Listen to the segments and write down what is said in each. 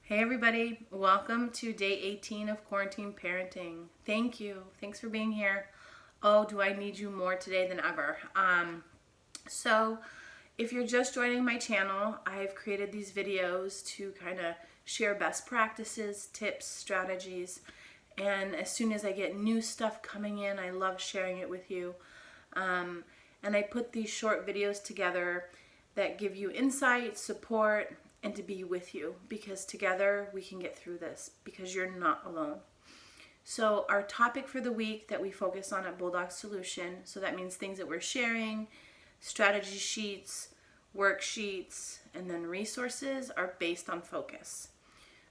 Hey everybody, welcome to day 18 of quarantine parenting. Thank you. Thanks for being here. Oh, do I need you more today than ever? So if you're just joining my channel, I've created these videos to kind of share best practices, tips, strategies, and as soon as I get new stuff coming in, I love sharing it with you. And I put these short videos together that give you insight, support, and to be with you, because together we can get through this, because you're not alone. So our topic for the week that we focus on at Bulldog Solution, so that means things that we're sharing, strategy sheets, worksheets, and then resources, are based on focus.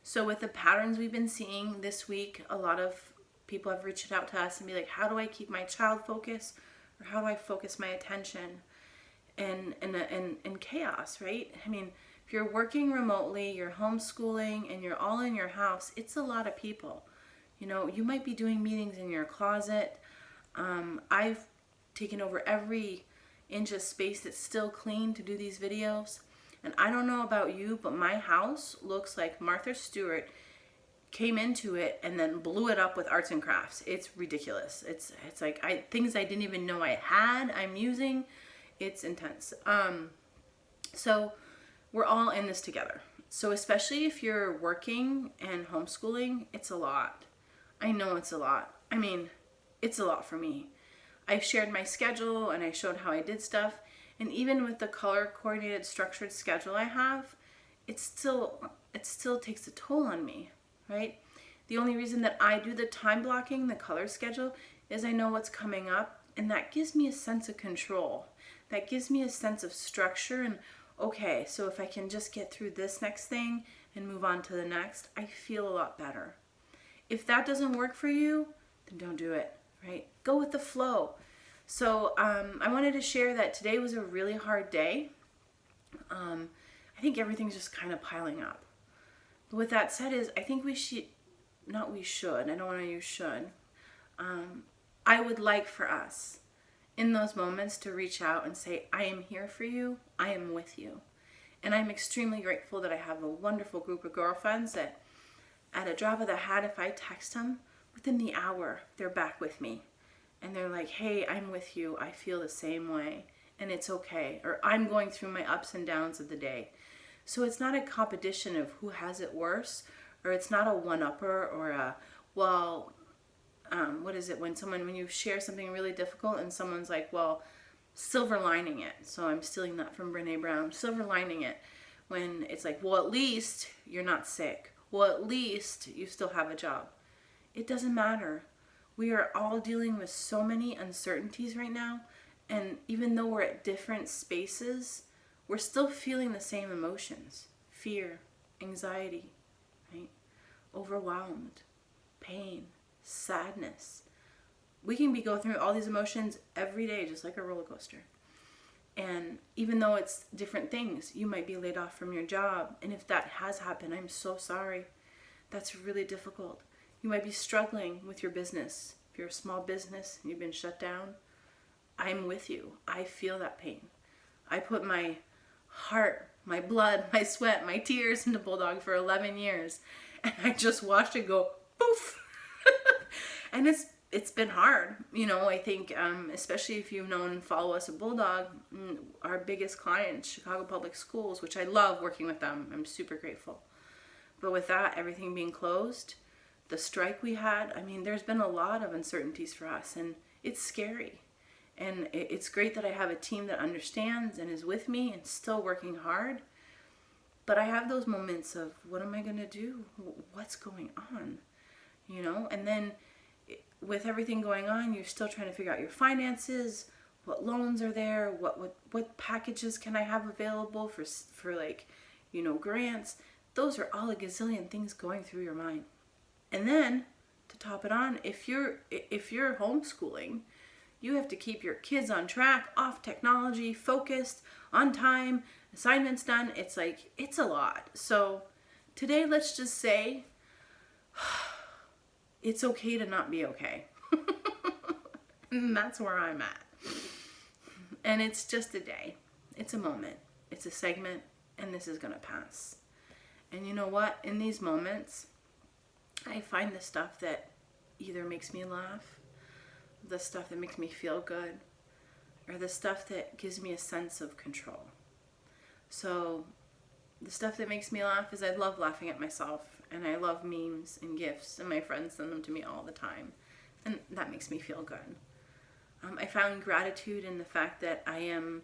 So with the patterns we've been seeing this week, a lot of people have reached out to us and be like, how do I keep my child focused, or how do I focus my attention in chaos, right? I mean, if you're working remotely, you're homeschooling, and you're all in your house, it's a lot of people. You know, you might be doing meetings in your closet. I've taken over every inch of space that's still clean to do these videos. And I don't know about you, but my house looks like Martha Stewart came into it and then blew it up with arts and crafts. It's ridiculous. It's like things I didn't even know I had, I'm using. It's intense. So we're all in this together. So especially if you're working and homeschooling, it's a lot. I know it's a lot. I mean, it's a lot for me. I've shared my schedule and I showed how I did stuff. And even with the color coordinated structured schedule I have, it still takes a toll on me, right? The only reason that I do the time blocking, the color schedule, is I know what's coming up, and that gives me a sense of control. That gives me a sense of structure and, okay, so if I can just get through this next thing and move on to the next, I feel a lot better. If that doesn't work for you, then don't do it, right? Go with the flow. So I wanted to share that today was a really hard day. I think everything's just kind of piling up. But with that said I think we should, not we should, I don't want to use should. I would like for us in those moments to reach out and say, I am here for you, I am with you. And I'm extremely grateful that I have a wonderful group of girlfriends that at a drop of the hat, if I text them, within the hour, they're back with me. And they're like, hey, I'm with you, I feel the same way, and it's okay. Or I'm going through my ups and downs of the day. So it's not a competition of who has it worse, or it's not a one-upper or a, well, what is it when you share something really difficult and someone's like, well, silver lining it. So I'm stealing that from Brene Brown. Silver lining it, when it's like, well, at least you're not sick. Well, at least you still have a job. It doesn't matter. We are all dealing with so many uncertainties right now. And even though we're at different spaces, we're still feeling the same emotions. Fear, anxiety, right? Overwhelmed, pain, sadness. We can be going through all these emotions every day, just like a roller coaster. And even though it's different things, you might be laid off from your job. And if that has happened, I'm so sorry. That's really difficult. You might be struggling with your business. If you're a small business and you've been shut down, I'm with you. I feel that pain. I put my heart, my blood, my sweat, my tears into Bulldog for 11 years. And I just watched it go poof. And it's been hard. You know, I think, especially if you've known and follow us at Bulldog, our biggest client, Chicago Public Schools, which I love working with them. I'm super grateful. But with that, everything being closed, the strike we had, I mean, there's been a lot of uncertainties for us, and it's scary. And it's great that I have a team that understands and is with me and still working hard. But I have those moments of, what am I going to do? What's going on? You know, and then with everything going on, you're still trying to figure out your finances, what loans are there, what packages can I have available for like, you know, grants. Those are all a gazillion things going through your mind. And then to top it on, if you're homeschooling, you have to keep your kids on track, off technology, focused, on time, assignments done. It's like, it's a lot. So today, let's just say it's okay to not be okay. And that's where I'm at. And it's just a day. It's a moment. It's a segment, and this is going to pass. And you know what? In these moments, I find the stuff that either makes me laugh, the stuff that makes me feel good, or the stuff that gives me a sense of control. So the stuff that makes me laugh is I love laughing at myself, and I love memes and GIFs, and my friends send them to me all the time, and that makes me feel good. I found gratitude in the fact that I am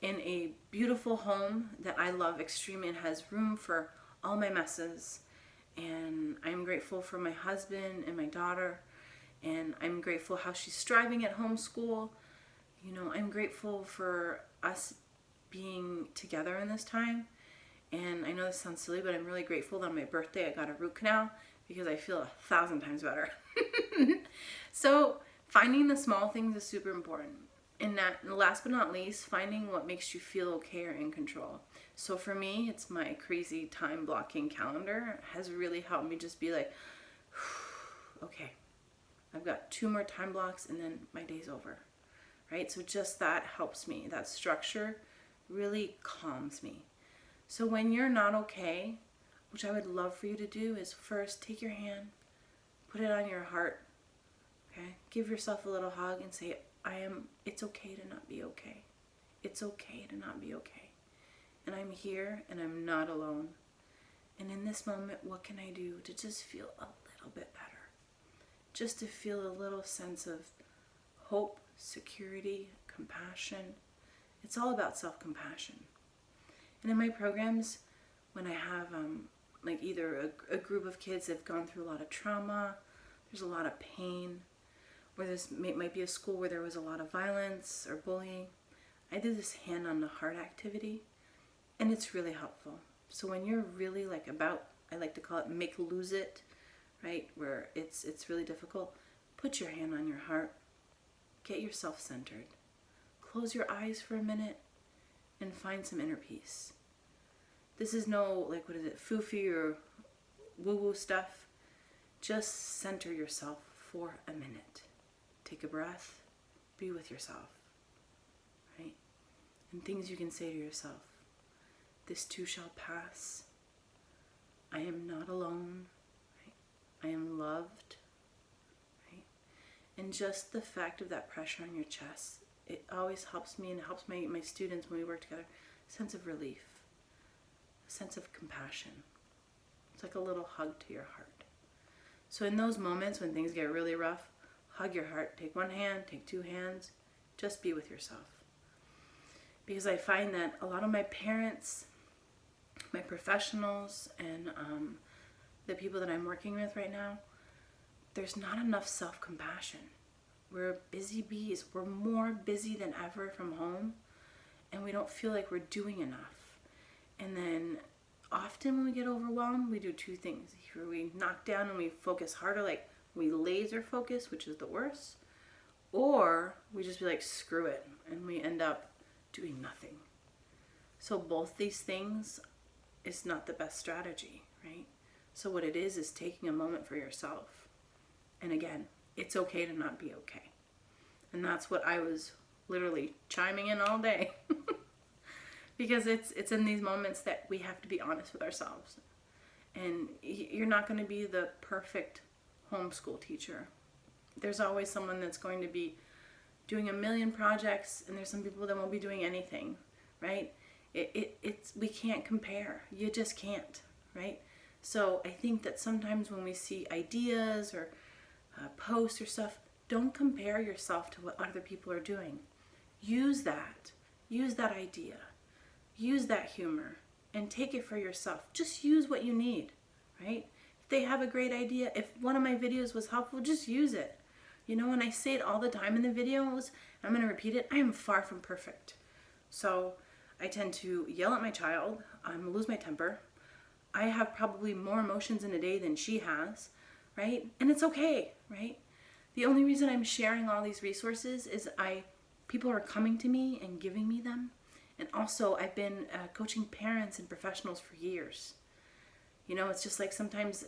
in a beautiful home that I love extremely and has room for all my messes, and I'm grateful for my husband and my daughter, and I'm grateful how she's striving at homeschool. You know, I'm grateful for us being together in this time. And I know this sounds silly, but I'm really grateful that on my birthday I got a root canal because I feel 1,000 times better. So finding the small things is super important. And last but not least, finding what makes you feel okay or in control. So for me, it's my crazy time blocking calendar has really helped me just be like, okay, I've got 2 more time blocks and then my day's over, right? So just that helps me. That structure really calms me. So when you're not okay, which I would love for you to do, is first take your hand, put it on your heart, okay? Give yourself a little hug and say, it's okay to not be okay. It's okay to not be okay. And I'm here and I'm not alone. And in this moment, what can I do to just feel a little bit better? Just to feel a little sense of hope, security, compassion. It's all about self-compassion. And in my programs, when I have like either a group of kids that have gone through a lot of trauma, there's a lot of pain, or this might be a school where there was a lot of violence or bullying, I do this hand on the heart activity, and it's really helpful. So when you're really like I like to call it make lose it, right, where it's really difficult, put your hand on your heart, get yourself centered, close your eyes for a minute, and find some inner peace. This is no, like, what is it, foofy or woo-woo stuff. Just center yourself for a minute. Take a breath, be with yourself, right? And things you can say to yourself. This too shall pass. I am not alone, right? I am loved, right? And just the fact of that pressure on your chest, it always helps me and it helps my students when we work together, a sense of relief, a sense of compassion. It's like a little hug to your heart. So in those moments when things get really rough, hug your heart. Take one hand, take 2 hands, just be with yourself. Because I find that a lot of my parents, my professionals, and the people that I'm working with right now, there's not enough self-compassion. We're busy bees. We're more busy than ever from home, and we don't feel like we're doing enough. And then often when we get overwhelmed, we do 2 things. Either we knock down and we focus harder, like we laser focus, which is the worst, or we just be like, screw it, and we end up doing nothing. So both these things is not the best strategy, right? So what it is taking a moment for yourself. And again, it's okay to not be okay. And that's what I was literally chiming in all day. Because it's in these moments that we have to be honest with ourselves. And you're not going to be the perfect homeschool teacher. There's always someone that's going to be doing a million projects, and there's some people that won't be doing anything, right? We can't compare. You just can't, right? So I think that sometimes when we see ideas or posts or stuff, don't compare yourself to what other people are doing. Use that idea, use that humor, and take it for yourself. Just use what you need, right? If they have a great idea, if one of my videos was helpful, just use it. You know, and I say it all the time in the videos, I'm going to repeat it, I am far from perfect. So I tend to yell at my child, lose my temper. I have probably more emotions in a day than she has, right? And it's okay, right? The only reason I'm sharing all these resources is people are coming to me and giving me them. And also I've been coaching parents and professionals for years. You know, it's just like sometimes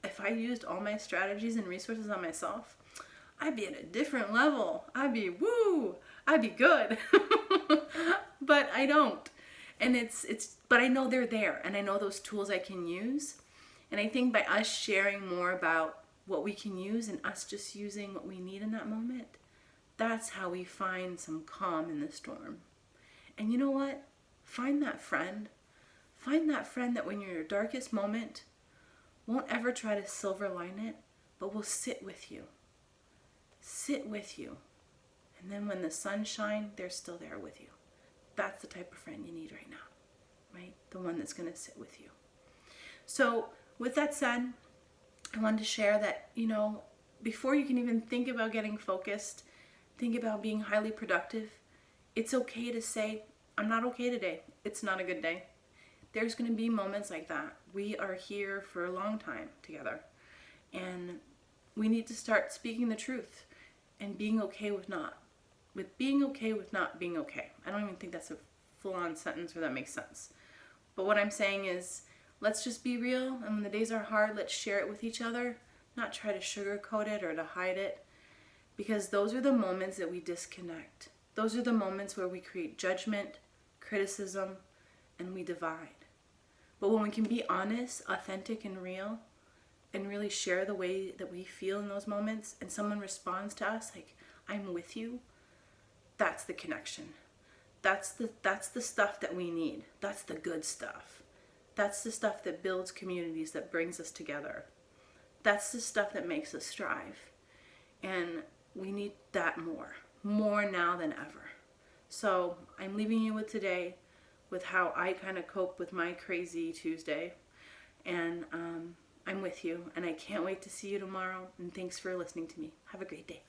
if I used all my strategies and resources on myself, I'd be at a different level. I'd be good. But I don't. And but I know they're there, and I know those tools I can use. And I think by us sharing more about what we can use and us just using what we need in that moment, that's how we find some calm in the storm. And you know what? Find that friend. Find that friend that when you're in your darkest moment, won't ever try to silver line it, but will sit with you. Sit with you. And then when the sun shines, they're still there with you. That's the type of friend you need right now, right? The one that's going to sit with you. So with that said, I wanted to share that, before you can even think about getting focused, think about being highly productive, it's okay to say, I'm not okay today. It's not a good day. There's going to be moments like that. We are here for a long time together. And we need to start speaking the truth and being okay with not being okay. I don't even think that's a full-on sentence or that makes sense. But what I'm saying is, let's just be real, and when the days are hard, let's share it with each other, not try to sugarcoat it or to hide it, because those are the moments that we disconnect. Those are the moments where we create judgment, criticism, and we divide. But when we can be honest, authentic, and real, and really share the way that we feel in those moments, and someone responds to us like, I'm with you, that's the connection. That's the stuff that we need. That's the good stuff. That's the stuff that builds communities, that brings us together. That's the stuff that makes us strive. And we need that more now than ever. So I'm leaving you with today with how I kind of cope with my crazy Tuesday. And I'm with you, and I can't wait to see you tomorrow. And thanks for listening to me. Have a great day.